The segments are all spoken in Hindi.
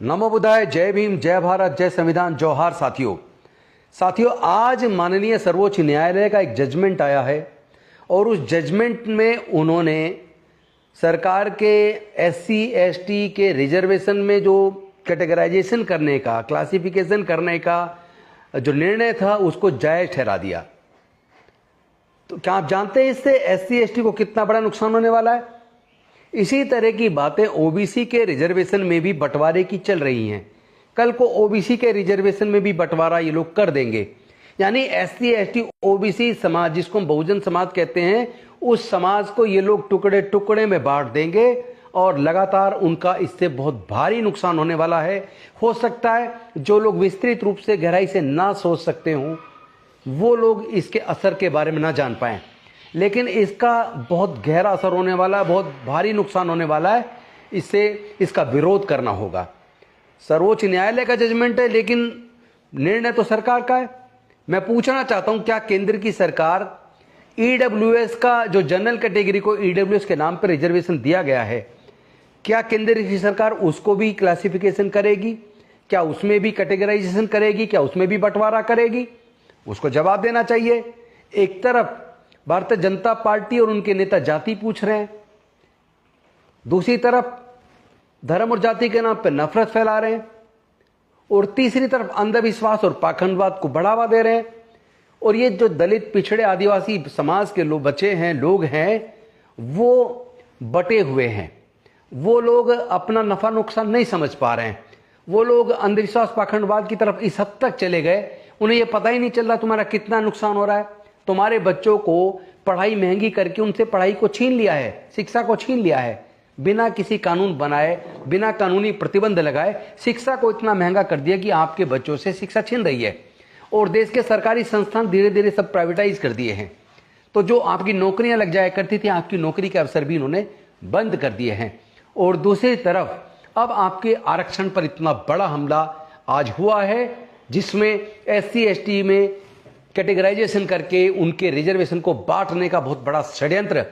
नमो बुद्धाय। जय भीम, जय भारत, जय संविधान, जोहार साथियों, आज माननीय सर्वोच्च न्यायालय का एक जजमेंट आया है और उस जजमेंट में उन्होंने सरकार के एससी एसटी के रिजर्वेशन में जो कैटेगराइजेशन करने का, क्लासिफिकेशन करने का जो निर्णय था उसको जायज ठहरा दिया। तो क्या आप जानते हैं इससे एससी एसटी को कितना बड़ा नुकसान होने वाला है? इसी तरह की बातें ओबीसी के रिजर्वेशन में भी बंटवारे की चल रही हैं। कल को ओबीसी के रिजर्वेशन में भी बंटवारा ये लोग कर देंगे। यानी एससी एसटी ओबीसी समाज, जिसको हम बहुजन समाज कहते हैं, उस समाज को ये लोग टुकड़े टुकड़े में बांट देंगे और लगातार उनका इससे बहुत भारी नुकसान होने वाला है। हो सकता है जो लोग विस्तृत रूप से गहराई से ना सोच सकते हों वो लोग इसके असर के बारे में ना जान पाएं, लेकिन इसका बहुत गहरा असर होने वाला है, बहुत भारी नुकसान होने वाला है। इसका विरोध करना होगा। सर्वोच्च न्यायालय का जजमेंट है लेकिन निर्णय तो सरकार का है। मैं पूछना चाहता हूं, क्या केंद्र की सरकार ईडब्ल्यूएस का, जो जनरल कैटेगरी को ईडब्ल्यूएस के नाम पर रिजर्वेशन दिया गया है, क्या केंद्र की सरकार उसको भी क्लासिफिकेशन करेगी? क्या उसमें भी कैटेगराइजेशन करेगी? क्या उसमें भी बंटवारा करेगी? उसको जवाब देना चाहिए। एक तरफ भारतीय जनता पार्टी और उनके नेता जाति पूछ रहे हैं, दूसरी तरफ धर्म और जाति के नाम पर नफरत फैला रहे हैं, और तीसरी तरफ अंधविश्वास और पाखंडवाद को बढ़ावा दे रहे हैं। और ये जो दलित, पिछड़े, आदिवासी समाज के लोग लोग हैं, वो बटे हुए हैं। वो लोग अपना नफा नुकसान नहीं समझ पा रहे हैं। वो लोग अंधविश्वास, पाखंडवाद की तरफ इस हद तक चले गए, उन्हें ये पता ही नहीं चल रहा तुम्हारा कितना नुकसान हो रहा है। तुम्हारे बच्चों को पढ़ाई महंगी करके उनसे पढ़ाई को छीन लिया है, शिक्षा को छीन लिया है, बिना किसी कानून बनाए, बिना कानूनी प्रतिबंध लगाए शिक्षा को इतना महंगा कर दिया कि आपके बच्चों से शिक्षा छीन रही है। और देश के सरकारी संस्थान धीरे धीरे सब प्राइवेटाइज कर दिए हैं। तो जो आपकी नौकरियां लग जाया करती थी, आपकी नौकरी के अवसर भी इन्होंने बंद कर दिए हैं। और दूसरी तरफ अब आपके आरक्षण पर इतना बड़ा हमला आज हुआ है, जिसमें एससी एसटी में कैटेगराइजेशन करके उनके रिजर्वेशन को बांटने का बहुत बड़ा षड्यंत्र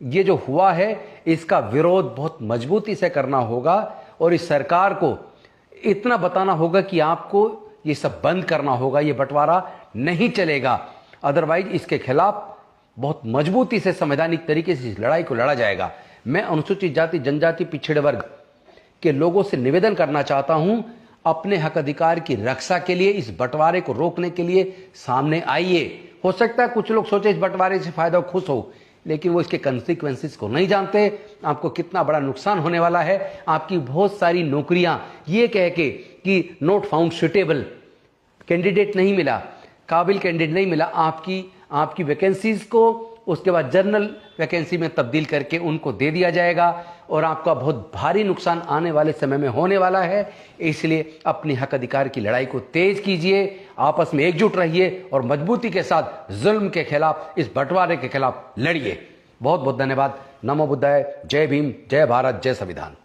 ये जो हुआ है, इसका विरोध बहुत मजबूती से करना होगा। और इस सरकार को इतना बताना होगा कि आपको ये सब बंद करना होगा, ये बंटवारा नहीं चलेगा। अदरवाइज इसके खिलाफ बहुत मजबूती से, संवैधानिक तरीके से इस लड़ाई को लड़ा जाएगा। मैं अनुसूचित जाति, जनजाति, पिछड़े वर्ग के लोगों से निवेदन करना चाहता हूं, अपने हक अधिकार की रक्षा के लिए, इस बंटवारे को रोकने के लिए सामने आइए। हो सकता है कुछ लोग सोचे इस बंटवारे से फायदा खुश हो, लेकिन वो इसके कंसिक्वेंसेस को नहीं जानते। आपको कितना बड़ा नुकसान होने वाला है। आपकी बहुत सारी नौकरियां ये कह के कि नॉट फाउंड सुटेबल, कैंडिडेट नहीं मिला, काबिल कैंडिडेट नहीं मिला, आपकी वैकेंसीज को उसके बाद जनरल वैकेंसी में तब्दील करके उनको दे दिया जाएगा और आपका बहुत भारी नुकसान आने वाले समय में होने वाला है। इसलिए अपने हक अधिकार की लड़ाई को तेज कीजिए, आपस में एकजुट रहिए और मजबूती के साथ जुल्म के खिलाफ, इस बंटवारे के खिलाफ लड़िए। बहुत बहुत धन्यवाद। नमो बुद्धाय। जय भीम, जय भारत, जय संविधान।